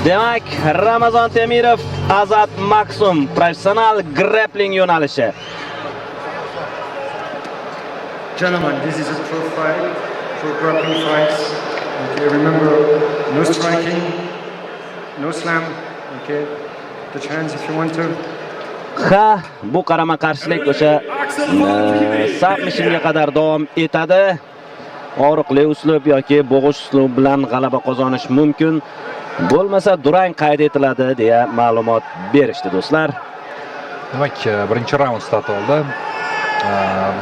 Demak, Ramazon Temirov, Azat Maksum professional grappling yo'nalishi. Gentlemen, this is a pro fight, pro grappling fights. Okay, remember, no striking, no slam. Okay, touch hands if you want to. Ha, bu qarama-qarshilik o'sha submissionga qadar davom etadi. Og'riqli uslub yoki bo'g'ish uslubi bilan g'alaba qozonish mumkin. Bo'lmasa durang qayd etiladi deya ma'lumot berishdi do'stlar. Demak, birinchi raund start oldi.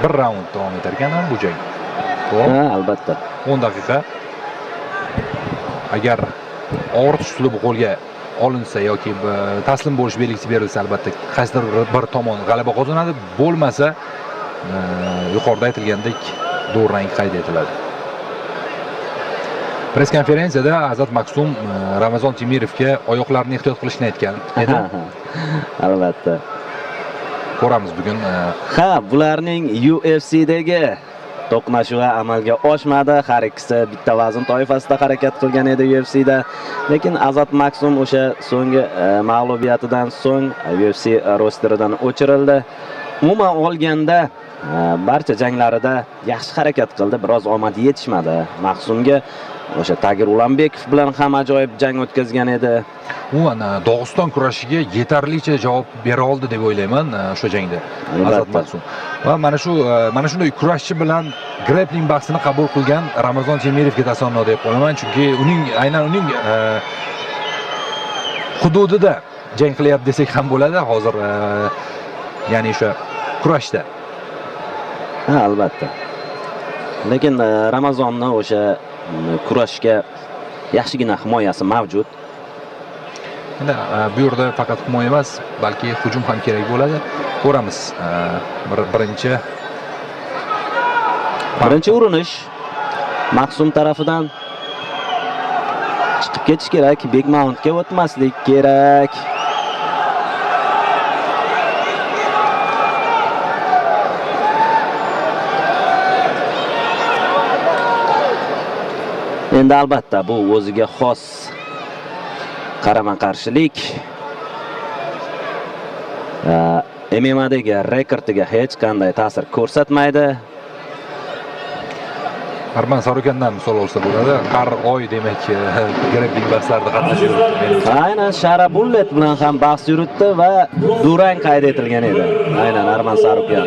Bir raund davom etar ekan bu jang. Ha, albatta. 10 daqiqa. Agar og'ritish uslubi qo'lga olinsa yoki taslim bo'lish belgisi berilsa, albatta qaysidir bir tomon g'alaba qozonadi, bo'lmasa yuqorida aytilgandek durang qayd etiladi. Press konferensiyada Azat Maksum Ramazon Temirovga oyoqlarini ehtiyot qilishni aytgan edi. Albatta. Ko'ramiz bugun. Ha, bularning UFC'dagi to'qnashuvi amalga oshmadi. Har ikkisi bitta vazn toifasida harakat qilgan edi UFC'da. Lekin Azat Maksum o'sha so'nggi mag'lubiyatidan so'ng UFC rosteridan o'chirildi. Umuman olganda barcha janglarida yaxshi harakat qildi, biroz omadi yetishmadi. Maksumga o'sha Tagir Ulanbekov bilan ham ajoyib jang o'tkazgan edi. Umuman Dog'iston kurashiga yetarlicha javob bera oldi deb o'ylayman o'sha jangda Azat Maksum. Va mana shunday kurashchi bilan grappling bahsini qabul qilgan Ramazon Temirovga tasanno deb qolaman, chunki aynan uning hududida jang qilyapti desak ham bo'ladi hozir, ya'ni o'sha kurashda. Ha, albatta. Lekin Ramazonni o'sha kurashga yaxshigina himoyasi mavjud. Bu yerda faqat himoya emas, balki hujum ham kerak bo'ladi. Ko'ramiz. Birinchi urinish Maksum tarafidan chiqib ketish kerak, big mountga o'tmaslik kerak. Endi albatta bu o'ziga xos qarama-qarshilik. MMA'dagi rekordiga hech qanday ta'sir ko'rsatmaydi. Arman Sarukandan misol olsa bo'ladi. Har oy demak grappling bahslarida qatnashadi. Aynan Shara Bullet bilan ham bahs yuritdi va durang qayd etilgan edi. Aynan Arman Sarukan.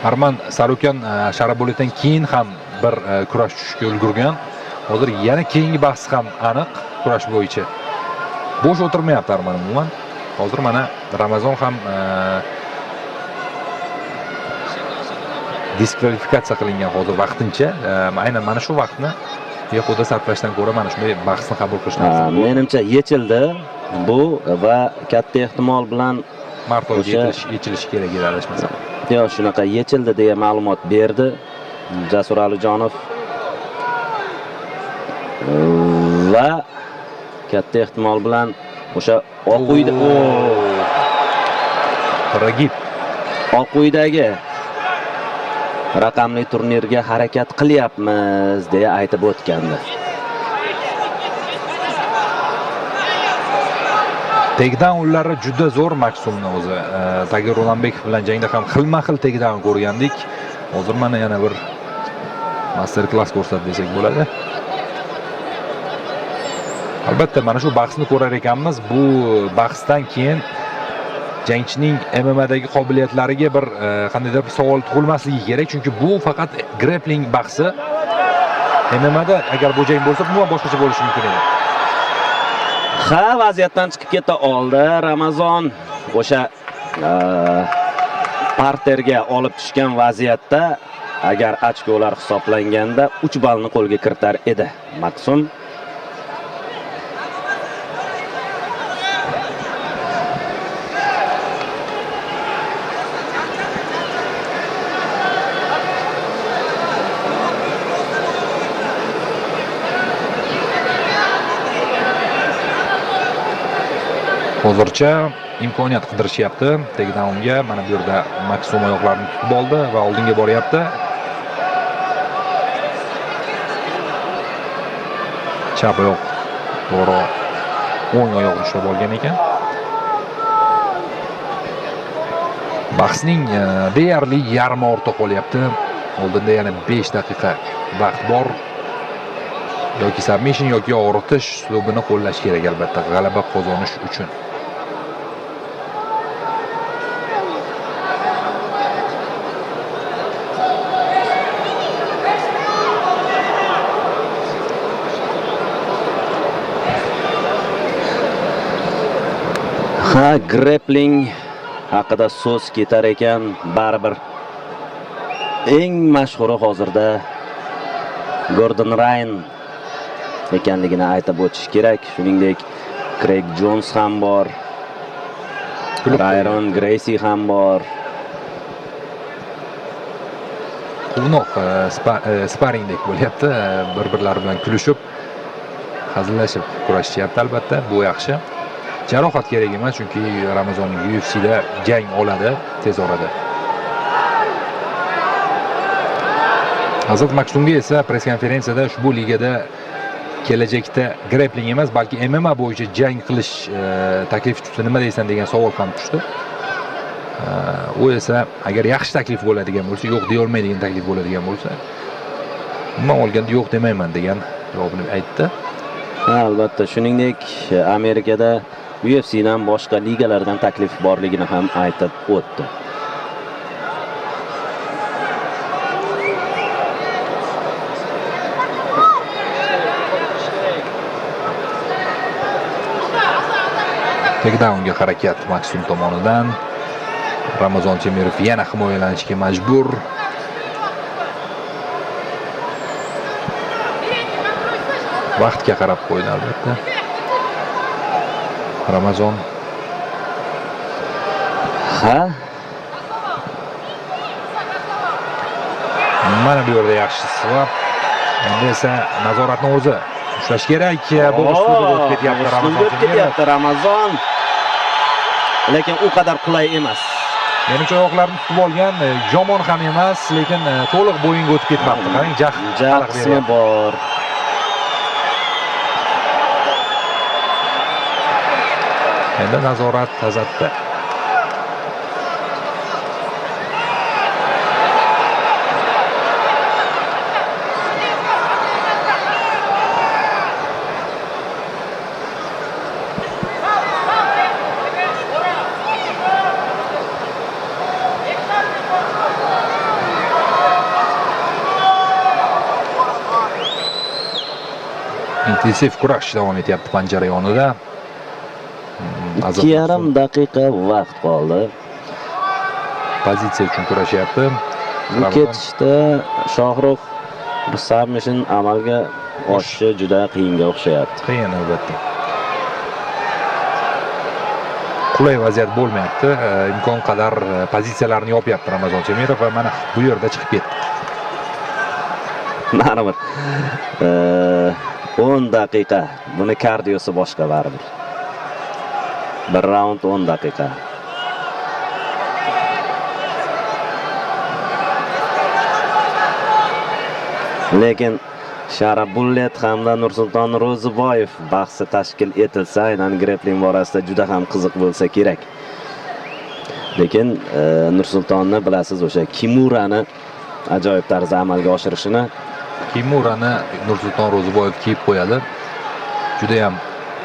Arman Sarukan Shara Bulletdan keyin ham bir kurash tushishga ulgurgan. Hozir yana keyingi bahs ham aniq kurash bo'yicha. Bo'sh o'tirmayapti Arman umuman. Hozir mana Ramazon ham diskvalifikatsiya qilingan hozir vaqtincha. Aynan mana shu vaqtni behuda sarflashdan ko'ra mana shunday bahsni qabul qilishni afzal. Menimcha yechildi bu va katta ehtimol bilan mart oyida yechilishi kerak edi adashmasam. Yo'q, shunaqa yechildi deya ma'lumot berdi Jasur Alijonov. Va katta ehtimol bilan o'sha Oq uydagi raqamli turnirga harakat qilyapmiz deya aytib o'tgandi. Takedownlari juda zo'r Maksumning o'zi. Tagir Ulanbekov bilan jangda ham xilma-xil takedown ko'rgandik. Hozir mana yana bir master class ko'rsatdi desak bo'ladi. Albatta mana shu bahsni ko'rar ekanmiz. Bu bahsdan keyin jangchining MMA'dagi qobiliyatlariga bir qandaydir bir savol tug'ilmasligi kerak, chunki bu faqat grappling bahsi. MMA'da agar bu jang bo'lsa, umuman boshqacha bo'lishi mumkin edi. Ha, vaziyatdan chiqib keta oldi Ramazon. O'sha parterga olib tushgan vaziyatda agar ochkolar hisoblanganda 3 ballni qo'lga kiritar edi Maksum. Hozircha imkoniyat qidirishyapti takedownga. Mana bu yerda Maksum oyoqlarini tutib oldi va oldinga boryapti. Chap oyoq to'g'ri o'ng oyoq ushlab olgan ekan. Bahsning deyarli yarmi ortda qolyapti. Oldinda yana 5 daqiqa vaqt bor. Yoki submission yoki og'ritish uslubini qo'llash kerak albatta g'alaba qozonish uchun. Ha, grappling haqida so'z ketar ekan, baribir eng mashhuri hozirda Gordon Ryan ekanligini aytib o'tish kerak. Shuningdek, Craig Jones ham bor, Ryan Gracie ham bor. Quvnoq sparingdek bo'lyapti, bir-birlari bilan kulishib, hazillashib kurashishyapti albatta, bu yaxshi. Jarohat kerak emas, chunki Ramazon UFC'da jang oladi tez orada. Azat Maksumga esa press konferensiyada ushbu ligada kelajakda grappling emas, balki MMA bo'yicha jang qilish taklif tushdi. Nima deysan degan savol ham tushdi. U esa agar yaxshi taklif bo'ladigan bo'lsa, yo'q deya olmaydigan taklif bo'ladigan bo'lsa, umuman olganda yo'q demayman degan javobini aytdi. Albatta, shuningdek, Amerikada UFC dan boshqa ligalardan taklif borligini ham aytib o'tdi. Takedownga harakat Maksum tomonidan. Ramazon Temirov yana himoyalanishga majbur. Vaqtga qarab qo'ydi albatta. Ramazon. Ha? Mana bu yerda yaxshi svap. Endi esa nazoratni o'zi ushlash kerak. Bu uslubga o'tib ketyapti Ramazon. Ramazon. Lekin u qadar qulay emas. Menimcha oyoqlarini tutib olgan, yomon ham emas, lekin to'liq bo'yinga o'tib ketmabdi. Qarang, jah qismi bor. Endi nazorat Azatda. Intensiv kurash davom etyapti panjara yonida. 2,5 daqiqa vaqt qoldi. Pozitsiya uchun kurashyapti. Bu ketishda Shohrux bir submission amalga oshishi juda qiyinga o'xshayapti. Qiyin albatta. Qulay vaziyat bo'lmayapti. Imkon qadar pozitsiyalarni yopyapti Ramazon Temirov va mana bu yerda chiqib ketdi. Baribir 10 daqiqa. Buni kardiosi boshqa baribir. Bir raund 10 daqiqa. Lekin Sharaf Bullet hamda Nursulton Ro'ziboyev bahsi tashkil etilsa, aynan grappling borasida juda ham qiziq bo'lsa kerak. Lekin Nursultonni bilasiz, o'sha Kimurani ajoyib tarzda amalga oshirishini. Kimurani Nursulton Ro'ziboyev kiyib qo'yadi. Juda ham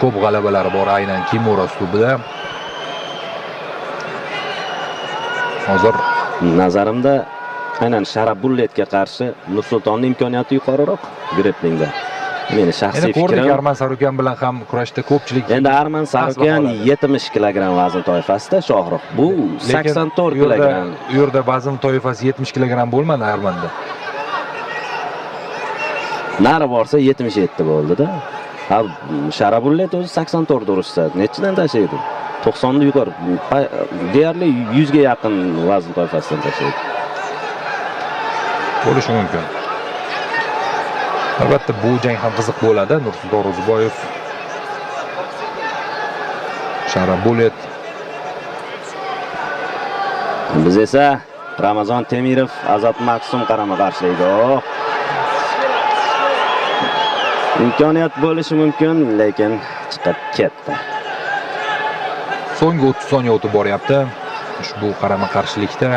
ko'p g'alabalari bor aynan Kimura uslubida. Hozir nazarimda aynan Sharaf Bulletga qarshi Nursultonning imkoniyati yuqoriroq grapplingda. Meni shaxsiy fikrim. Arman Sarukyan bilan ham kurashda ko'pchilik. Endi Arman Sarukyan 70 kg vazn toifasida, Shohrux bu 84 kg. U yerda vazn toifasi 70 kg bo'lmadi Armanda. Nari borsa 77 bo'ldi-da. Ha, Sharaf Bullet o'zi 84 urishsa, nechidan tashlaydi? 90 ni yuqori. Deyarli 100 ga yaqin vazn toifasidan tashlaydi. Bo'lishi mumkin. Albatta bu jang ham qiziq bo'ladi. Nursulton Ro'ziboyev, Sharaf Bullet. Biz esa Ramazon Temirov, Azat Maksum qarama-qarshilikda. imkoniyat bo'lishi mumkin, lekin chiqib ketdi. So'nggi 30 soniya o'tib boryapti. Ushbu qarama-qarshilikda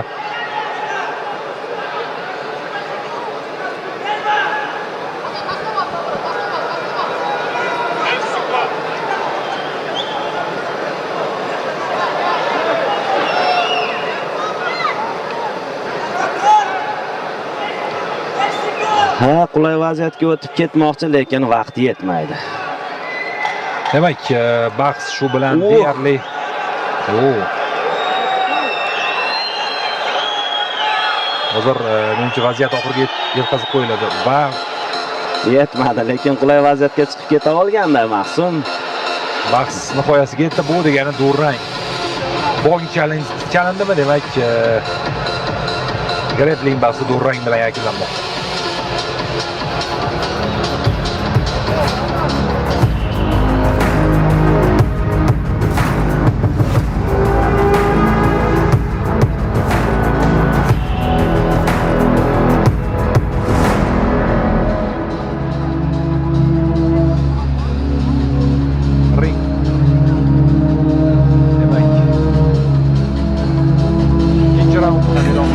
Ha, qulay vaziyatga o'tib ketmoqchi, lekin vaqti yetmaydi. demak, bahs shu bilan Oh. deyarli hozir menimcha vaziyat oxiriga yetkazib qo'yiladi va Yetmadi, lekin qulay vaziyatga chiqib keta olganda Mahsum bahs nihoyasiga yetdi. Bu degani durang. Bong chalindimi, demak, grappling bahsi durang bilan yakunlanmoqda. Ring. Demak, ikkinchi raunddan e'lon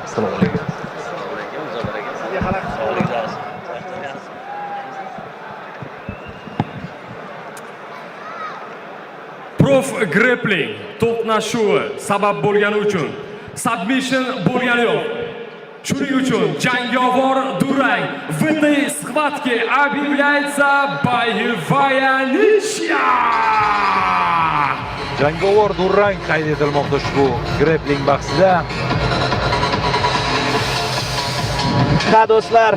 Assalomu alaykum. Prof Grappling to'qnashuvi sabab bo'lgani uchun submission bo'lgani yo'q. Shuning uchun jangovar durang в этой схватке объявляется боевая ничья. Jangovar durang qayd etilmoqda ushbu grappling bahsida. Ha do'stlar,